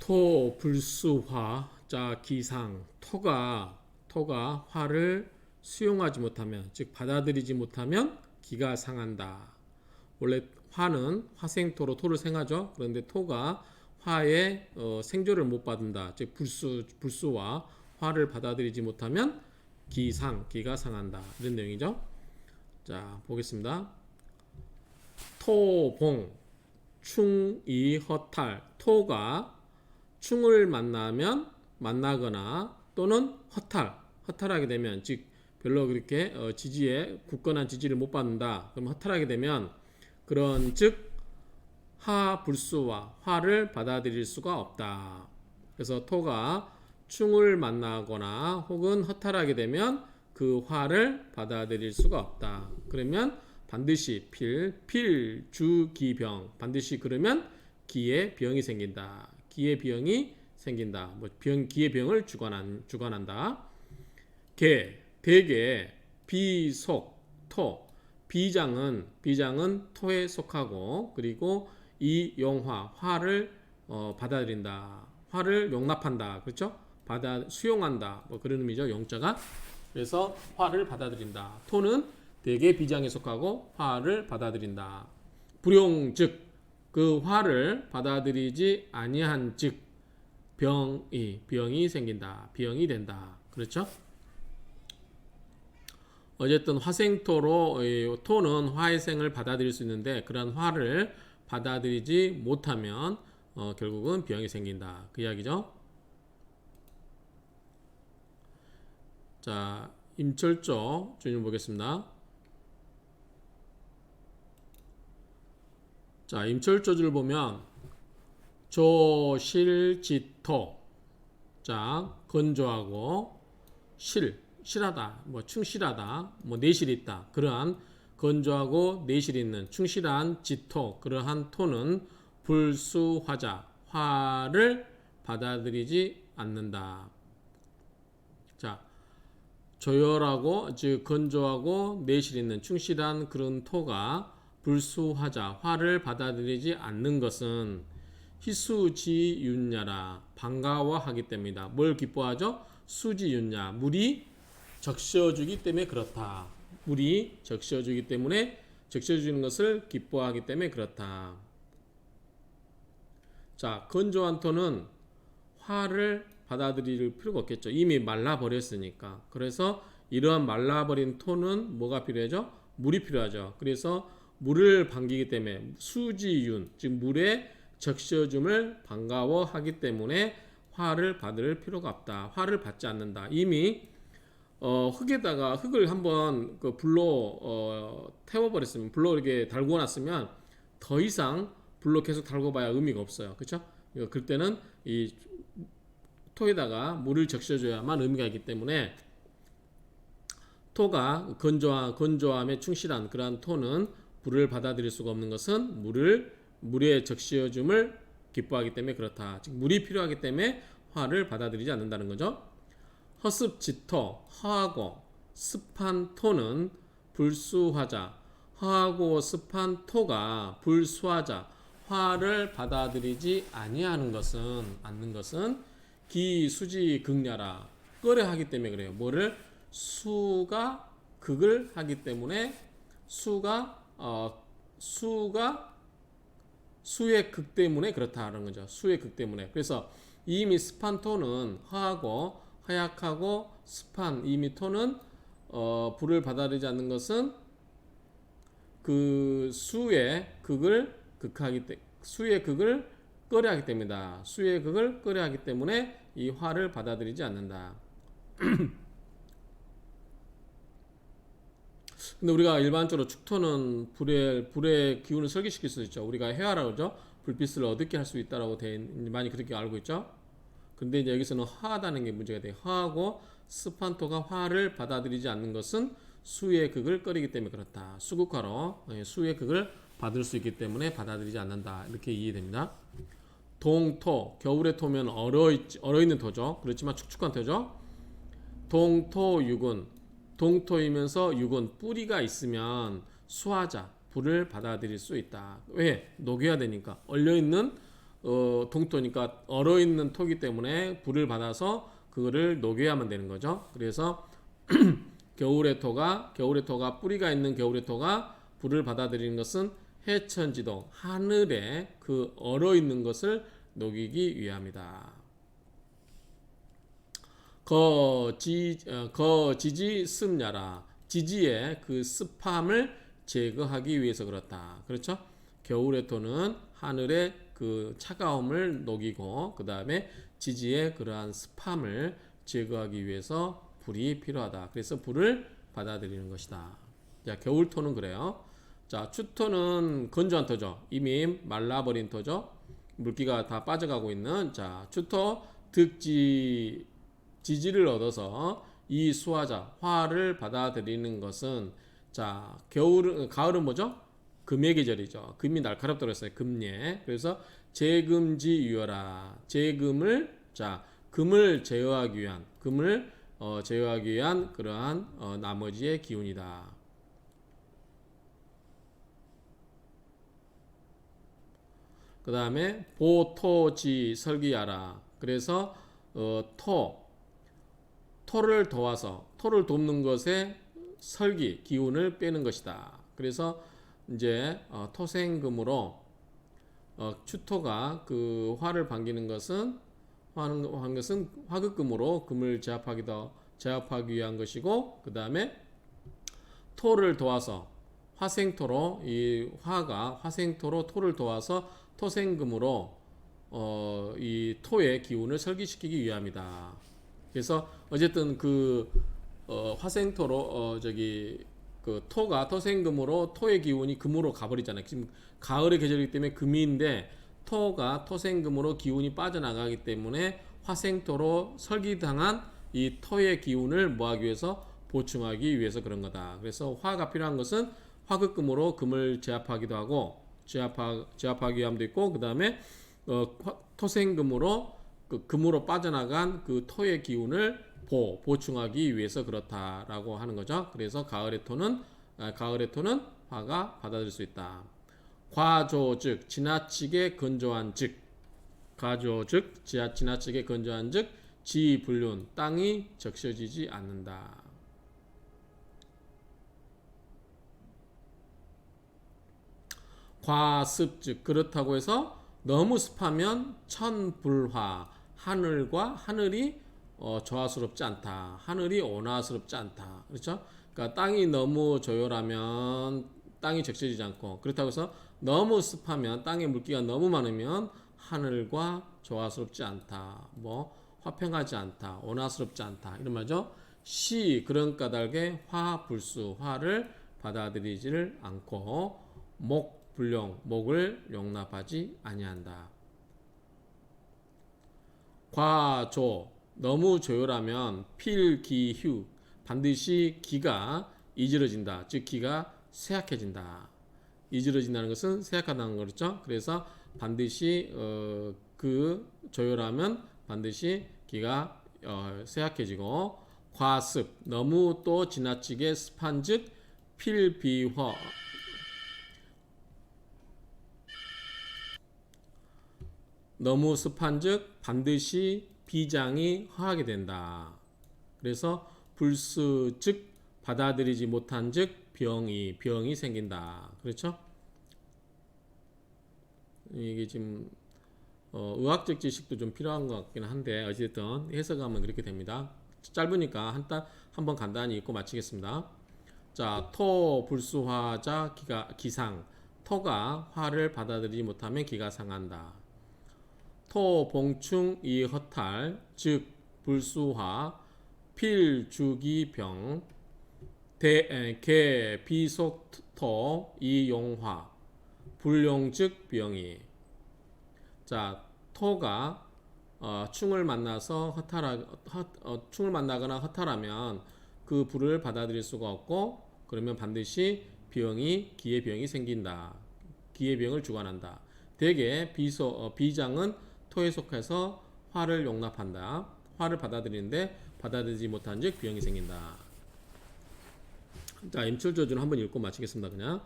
토 불수화 자 기상 토가 화를 수용하지 못하면 즉 받아들이지 못하면 기가 상한다. 원래 화는 화생토로 토를 생하죠. 그런데 토가 화의 생조를 못 받는다. 즉 불수와 화를 받아들이지 못하면 기가 상한다. 이런 내용이죠. 자 보겠습니다. 토봉 충이허탈 토가 충을 만나거나 또는 허탈하게 되면 즉 별로 그렇게 지지에 굳건한 지지를 못 받는다. 그럼 허탈하게 되면 그런 즉 하불수와 화를 받아들일 수가 없다. 그래서 토가 충을 만나거나 혹은 허탈하게 되면 그 화를 받아들일 수가 없다. 그러면 반드시 필주기병 반드시 그러면 기의 병이 생긴다. 기의 병이 생긴다. 기의 병을 주관한다. 대개 비속 토 비장은 토에 속하고 그리고 이 용화 화를 받아들인다. 화를 용납한다. 그렇죠? 수용한다. 그런 의미죠. 용자가. 그래서 화를 받아들인다. 토는 대개 비장에 속하고 화를 받아들인다. 불용 즉 그 화를 받아들이지 아니한 즉 병이 생긴다. 병이 된다. 그렇죠? 어쨌든 화생토로 토는 화의 생을 받아들일 수 있는데 그러한 화를 받아들이지 못하면 결국은 병이 생긴다. 그 이야기죠. 자, 임철조 주님 보겠습니다. 자, 임철조주를 보면 조실지토 자, 건조하고 실하다, 충실하다, 내실이 있다. 그러한 건조하고 내실이 있는 충실한 지토, 그러한 토는 불수화자, 화를 받아들이지 않는다. 자, 조열하고 즉 건조하고 내실 있는 충실한 그런 토가 불수화자, 화를 받아들이지 않는 것은 희수지윤야라 반가워하기 때문이다. 뭘 기뻐하죠? 수지윤야 물이 적셔주기 때문에 그렇다. 물이 적셔주기 때문에 적셔주는 것을 기뻐하기 때문에 그렇다. 자, 건조한 토는 화를 받아들일 필요가 없겠죠. 이미 말라버렸으니까. 그래서 이러한 말라버린 토는 뭐가 필요하죠? 물이 필요하죠. 그래서 물을 반기기 때문에 수지윤 즉 물의 적셔줌을 반가워하기 때문에 화를 받을 필요가 없다. 화를 받지 않는다. 이미 흙에다가 흙을 한번 그 불로 태워버렸으면 불로 이렇게 달고 놨으면 더 이상 불로 계속 달고봐야 의미가 없어요. 그렇죠? 그때는 이 토에다가 물을 적셔줘야만 의미가 있기 때문에 토가 건조함에 충실한 그러한 토는 불을 받아들일 수가 없는 것은 물의 적셔줌을 기뻐하기 때문에 그렇다. 즉 물이 필요하기 때문에 화를 받아들이지 않는다는 거죠. 허습지토 허하고 습한 토는 불수화자 허하고 습한 토가 불수화자 화를 받아들이지 않는 것은 기수지극야라 끓여 하기 때문에 그래요. 뭐를 수가 극을 하기 때문에 수의 극 때문에 그렇다는 거죠. 수의 극 때문에. 그래서 이미 습한 토는 허하고 허약하고 습한 이미 토는 불을 받아들이지 않는 것은 그 수의 극을 끓여 하기 때문이다. 수의 극을 끓여 하기 때문에 이 화를 받아들이지 않는다. 근데 우리가 일반적으로 축토는 불의 기운을 설계시킬 수 있죠. 우리가 해화라고 그러죠. 불빛을 어둡게 할 수 있다라고 많이 그렇게 알고 있죠. 근데 이제 여기서는 화하다는 게 문제가 돼요. 화하고 습한 토가 화를 받아들이지 않는 것은 수의 극을 끓이기 때문에 그렇다. 수극화로 수의 극을 받을 수 있기 때문에 받아들이지 않는다. 이렇게 이해됩니다. 동토, 겨울의 토면 얼어있는 토죠. 그렇지만 축축한 토죠. 동토육은 동토이면서 육은 뿌리가 있으면 수화자 불을 받아들일 수 있다. 왜? 녹여야 되니까 얼려있는 동토니까 얼어있는 토기 때문에 불을 받아서 그거를 녹여야만 되는 거죠. 그래서 겨울의 토가 뿌리가 있는 겨울의 토가 불을 받아들이는 것은 해천지동 하늘에 그 얼어있는 것을 녹이기 위함이다. 거지지 습야라 지지의 그 습함을 제거하기 위해서 그렇다. 그렇죠? 겨울의 토는 하늘의 그 차가움을 녹이고 그 다음에 지지의 그러한 습함을 제거하기 위해서 불이 필요하다. 그래서 불을 받아들이는 것이다. 자, 겨울 토는 그래요. 자, 추토는 건조한 토죠. 이미 말라버린 토죠. 물기가 다 빠져가고 있는 자, 추토 지지를 얻어서 이 수화자 화를 받아들이는 것은 자 가을은 뭐죠? 금의 계절이죠. 금이 날카롭다고 했어요. 금예. 그래서 재금지 유여라. 재금을 금을 제어하기 위한 그러한 나머지의 기운이다. 그 다음에 보토지 설기야라. 그래서 토를 도와서 토를 돕는 것에 설기 기운을 빼는 것이다. 그래서 이제 토생금으로 추토가 그 화를 반기는 것은 화극금으로 금을 제압하기 위한 것이고 그 다음에 토를 도와서 화생토로 이 화가 화생토로 토를 도와서 토생금으로 이 토의 기운을 설기시키기 위함이다. 그래서 어쨌든 그 화생토로 그 토가 토생금으로 토의 기운이 금으로 가버리잖아요. 지금 가을의 계절이기 때문에 금인데 토가 토생금으로 기운이 빠져나가기 때문에 화생토로 설기당한 이 토의 기운을 뭐하기 위해서 보충하기 위해서 그런 거다. 그래서 화가 필요한 것은 화극금으로 금을 제압하기도 하고 제압하기 위함도 있고 그 다음에 토생금으로 그 금으로 빠져나간 그 토의 기운을 보충하기 위해서 그렇다라고 하는 거죠. 그래서 가을의 토는 화가 받아들일 수 있다. 과조 즉 지나치게 건조한 즉 과조 즉 지나치게 건조한 즉 지불륜 땅이 적셔지지 않는다. 과습 즉 그렇다고 해서 너무 습하면 천불화 하늘이 조화스럽지 않다. 하늘이 온화스럽지 않다. 그렇죠? 그러니까 땅이 너무 조열하면 땅이 적셔지지 않고 그렇다고 해서 너무 습하면 땅에 물기가 너무 많으면 하늘과 조화스럽지 않다. 뭐 화평하지 않다. 온화스럽지 않다. 이런 말이죠. 시 그런 까닭에 화불수 화를 받아들이지를 않고 목을 용납하지 아니한다. 과조 너무 조열하면 필기휴 반드시 기가 이지러진다. 즉 기가 쇠약해진다. 이지러진다는 것은 쇠약하다는 거죠. 그래서 반드시 그 조열하면 반드시 기가 쇠약해지고 과습 너무 또 지나치게 습한즉 필비허 너무 습한즉 반드시 비장이 허하게 된다. 그래서 불수 즉 받아들이지 못한 즉 병이 생긴다. 그렇죠? 이게 지금 의학적 지식도 좀 필요한 것 같긴 한데 어쨌든 해석하면 그렇게 됩니다. 짧으니까 한번 간단히 읽고 마치겠습니다. 자, 토 불수화자 기상 토가 화를 받아들이지 못하면 기가 상한다. 토 봉충 이 허탈 즉 불수화 필주기병 개 비속토 이 용화 불용 즉 병이 자 토가 충을 만나거나 허탈하면 그 불을 받아들일 수가 없고 그러면 반드시 기의 병이 생긴다. 기의 병을 주관한다. 대개 비장은 토에 속해서 화를 용납한다. 화를 받아들이는데 받아들이지 못한 즉 병이 생긴다. 자, 임철조준 한번 읽고 마치겠습니다. 그냥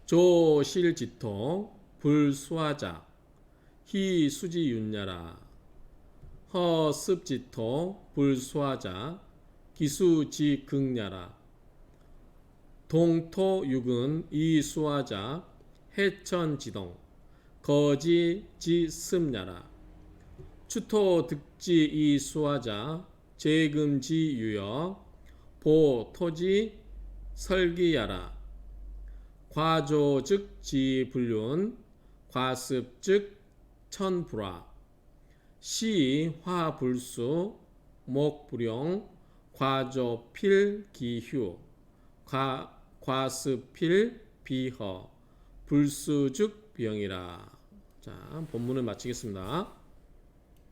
조실지토 불수화자 희수지윤야라. 허습지토 불수하자 기수지극야라. 동토육은 이수하자 해천지동 거지지습야라. 추토득지 이수하자 재금지유여 보토지 설기야라. 과조즉 지불륜 과습즉 천불화. 시화불수 목불용 과조필기휴 과습필비허 불수즉 병이라. 자, 본문을 마치겠습니다.